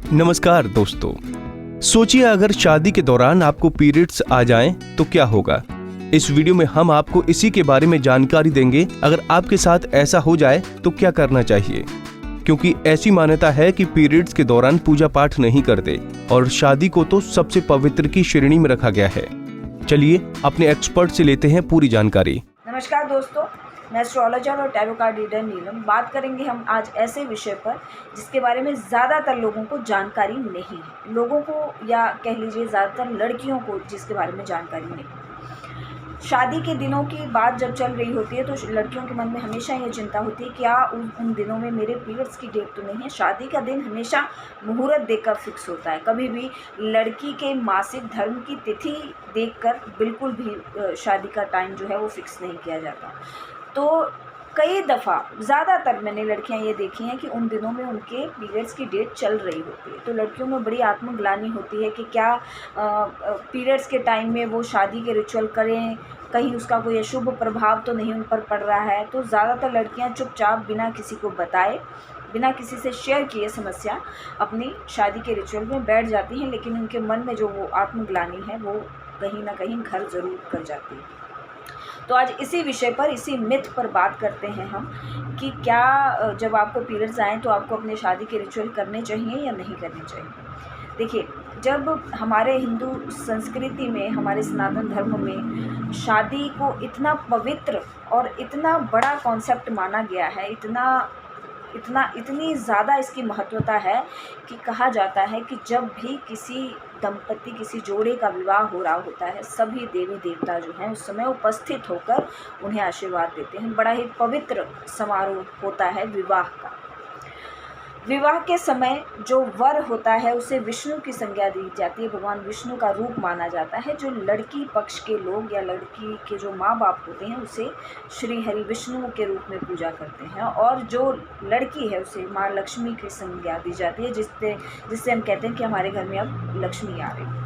नमस्कार दोस्तों, सोचिए अगर शादी के दौरान आपको पीरियड्स आ जाएं तो क्या होगा। इस वीडियो में हम आपको इसी के बारे में जानकारी देंगे। अगर आपके साथ ऐसा हो जाए तो क्या करना चाहिए, क्योंकि ऐसी मान्यता है कि पीरियड्स के दौरान पूजा पाठ नहीं करते और शादी को तो सबसे पवित्र की श्रेणी में रखा गया है। चलिए अपने एक्सपर्ट से लेते हैं पूरी जानकारी। नमस्कार दोस्तों, मैं एस्ट्रोलॉजर और टैरो कार्ड रीडर नीलम। बात करेंगे हम आज ऐसे विषय पर जिसके बारे में ज़्यादातर लोगों को जानकारी नहीं है। लोगों को या कह लीजिए ज़्यादातर लड़कियों को जिसके बारे में जानकारी नहीं। शादी के दिनों की बात जब चल रही होती है तो लड़कियों के मन में हमेशा ये चिंता होती है क्या उन दिनों में मेरे पीरियड्स की डेट तो नहीं है। शादी का दिन हमेशा मुहूर्त देखकर फिक्स होता है। कभी भी लड़की के मासिक धर्म की तिथि देखकर बिल्कुल भी शादी का टाइम जो है वो फिक्स नहीं किया जाता। तो कई दफ़ा ज़्यादातर मैंने लड़कियां ये देखी हैं कि उन दिनों में उनके पीरियड्स की डेट चल रही होती है। तो लड़कियों में बड़ी आत्मग्लानि होती है कि क्या पीरियड्स के टाइम में वो शादी के रिचुअल करें, कहीं उसका कोई अशुभ प्रभाव तो नहीं उन पर पड़ रहा है। तो ज़्यादातर लड़कियां चुपचाप बिना किसी को बताए, बिना किसी से शेयर किए समस्या अपनी शादी के रिचुअल में बैठ जाती हैं, लेकिन उनके मन में जो वो आत्मग्लानि है वो कहीं ना कहीं घर ज़रूर कर जाती है। तो आज इसी विषय पर, इसी मिथ पर बात करते हैं हम कि क्या जब आपको पीरियड्स आएँ तो आपको अपने शादी के रिचुअल करने चाहिए या नहीं करने चाहिए। देखिए, जब हमारे हिंदू संस्कृति में, हमारे सनातन धर्म में शादी को इतना पवित्र और इतना बड़ा कॉन्सेप्ट माना गया है, इतनी ज़्यादा इसकी महत्वता है कि कहा जाता है कि जब भी किसी दंपति, किसी जोड़े का विवाह हो रहा होता है, सभी देवी देवता जो हैं उस समय उपस्थित होकर उन्हें आशीर्वाद देते हैं। बड़ा ही पवित्र समारोह होता है विवाह का। विवाह के समय जो वर होता है उसे विष्णु की संज्ञा दी जाती है, भगवान विष्णु का रूप माना जाता है। जो लड़की पक्ष के लोग या लड़की के जो माँ बाप होते हैं उसे श्री हरि विष्णु के रूप में पूजा करते हैं, और जो लड़की है उसे माँ लक्ष्मी की संज्ञा दी जाती है, जिससे हम कहते हैं कि हमारे घर में अब लक्ष्मी आ रही।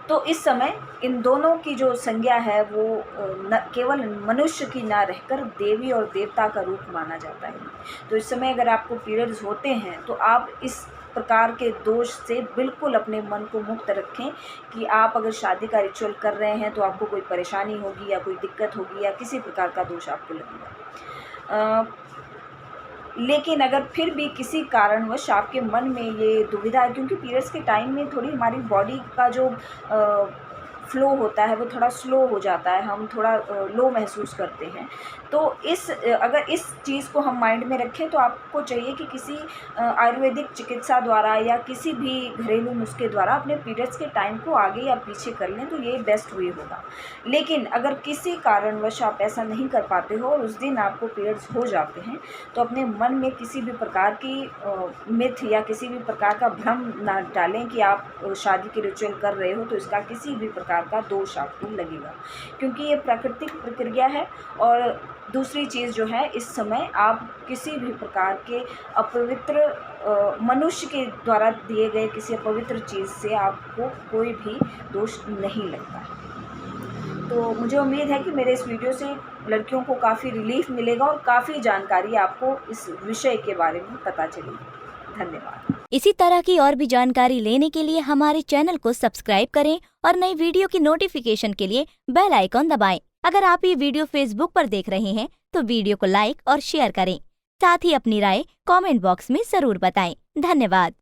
तो इस समय इन दोनों की जो संज्ञा है वो न केवल मनुष्य की ना रहकर देवी और देवता का रूप माना जाता है। तो इस समय अगर आपको पीरियड्स होते हैं तो आप इस प्रकार के दोष से बिल्कुल अपने मन को मुक्त रखें कि आप अगर शादी का रिचुअल कर रहे हैं तो आपको कोई परेशानी होगी या कोई दिक्कत होगी या किसी प्रकार का दोष आपको लगेगा। लेकिन अगर फिर भी किसी कारणवश आपके मन में ये दुविधा है, क्योंकि पीरियड्स के टाइम में थोड़ी हमारी बॉडी का जो फ्लो होता है वो थोड़ा स्लो हो जाता है, हम थोड़ा लो महसूस करते हैं। तो अगर इस चीज़ को हम माइंड में रखें तो आपको चाहिए कि किसी आयुर्वेदिक चिकित्सा द्वारा या किसी भी घरेलू नुस्खे द्वारा अपने पीरियड्स के टाइम को आगे या पीछे कर लें तो ये बेस्ट वे होगा। लेकिन अगर किसी कारणवश आप ऐसा नहीं कर पाते हो और उस दिन आपको पीरियड्स हो जाते हैं तो अपने मन में किसी भी प्रकार की मिथ या किसी भी प्रकार का भ्रम ना डालें कि आप शादी के रिचुअल कर रहे हो तो इसका किसी भी प्रकार का दोष आपको लगेगा, क्योंकि ये प्राकृतिक प्रक्रिया है। और दूसरी चीज़ जो है, इस समय आप किसी भी प्रकार के अपवित्र मनुष्य के द्वारा दिए गए किसी अपवित्र चीज़ से आपको कोई भी दोष नहीं लगता है। तो मुझे उम्मीद है कि मेरे इस वीडियो से लड़कियों को काफ़ी रिलीफ मिलेगा और काफ़ी जानकारी आपको इस विषय के बारे में पता चलेगी। धन्यवाद। इसी तरह की और भी जानकारी लेने के लिए हमारे चैनल को सब्सक्राइब करें और नई वीडियो की नोटिफिकेशन के लिए बेल आइकॉन दबाएं। अगर आप ये वीडियो फेसबुक पर देख रहे हैं तो वीडियो को लाइक और शेयर करें। साथ ही अपनी राय कमेंट बॉक्स में जरूर बताएं। धन्यवाद।